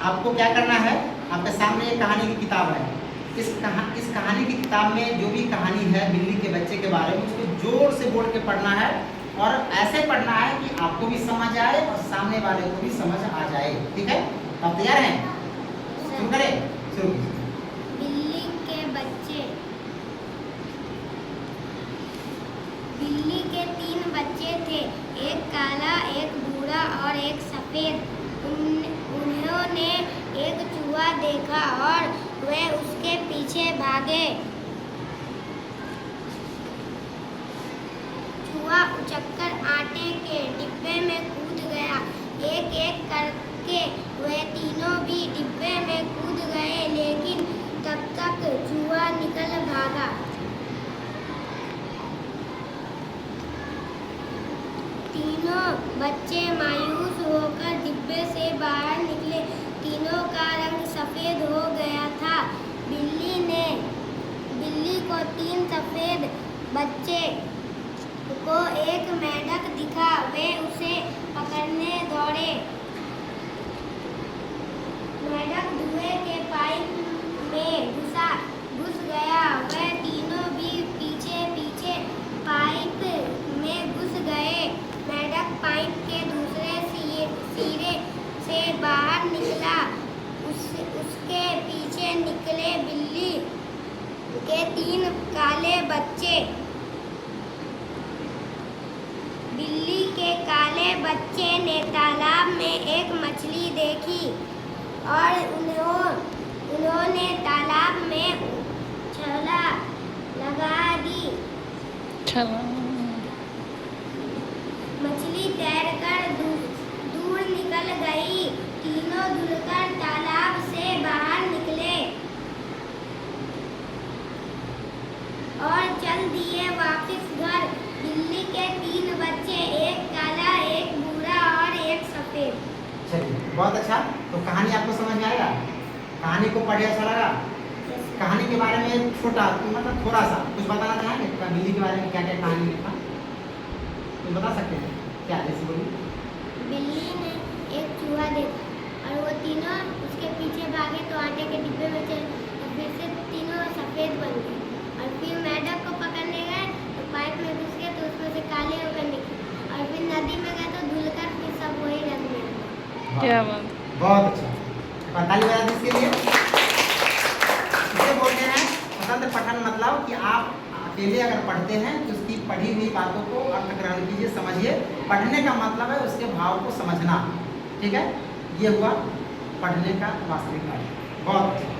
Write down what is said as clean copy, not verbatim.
आपको क्या करना है, आपके सामने एक कहानी की किताब है। इस कहानी की किताब में जो भी कहानी है बिल्ली के बच्चे के बारे में, उसको जोर से बोल के पढ़ना है और ऐसे पढ़ना है कि आपको भी समझ आए और सामने वाले को भी समझ आ जाए। ठीक है, आप तैयार हैं? शुरू करें? शुरू कीजिए। बिल्ली के बच्चे। बिल्ली के 3 बच्चे थे, एक काला, एक भूरा और एक सफेद। उन्होंने एक चूहा देखा और वे उसके पीछे भागे। चूहा उछलकर आटे के डिब्बे में कूद गया। एक एक करके वे तीनों भी डिब्बे में कूद गए, लेकिन तब तक चूहा निकल भागा। तीनों बच्चे मायूस होकर डिब्बे से बाहर निकले। तीनों का रंग सफेद हो गया था। बिल्ली को 3 सफेद बच्चे को एक मेंढक दिखा। वे उसे पकड़ने दौड़े। मेंढक धुएं के पाइप में घुस गया। वे तीनों भी पीछे पीछे पाइप में घुस गए। मेंढक पाइप के दूसरे सिरे से बाहर निकला। उसके पीछे निकले बिल्ली के 3 काले बच्चे। बिल्ली के काले बच्चे ने तालाब में एक मछली देखी और उन्होंने तालाब में छलांग लगा दी। मछली तैरकर दूर निकल गई। तीनों धुलकर तालाब से बाहर निकले और चल दिए वापस घर। बिल्ली के 3 बच्चे, एक काला, एक भूरा और एक सफेद। चलिए, बहुत अच्छा। तो कहानी आपको समझ में आएगा? कहानी को पढ़े अच्छा लगा? कहानी के बारे में छोटा मतलब थोड़ा सा कुछ बताना चाहेंगे? बिल्ली के बारे में क्या क्या कहानी लिखा तुम बता सकते हैं क्या? जैसे बोलिए। बिल्ली ने एक चूहा देखा और वो तीनों उसके पीछे भागे तो आटे के डिब्बे में चले और फिर से तीनों सफेद बन गए। और फिर मेंढक को पकड़ने गए तो पाइप में घुस गए तो उसमें से काले होकर निकले। और फिर नदी में गए तो धुलकर फिर सब वही रंग में आ गए। क्या बात, बहुत अच्छा। ताली बजा दीजिए इसके लिए। इसे बोलते हैं स्वतंत्र पठन। मतलब कि आप अकेले अगर पढ़ते हैं तो उसकी पढ़ी हुई बातों को अर्थ ग्रहण कीजिए, समझिए। पढ़ने का मतलब है उसके भाव को समझना। ठीक है, ये हुआ पढ़ने का वास्तविक अर्थ। बहुत अच्छा।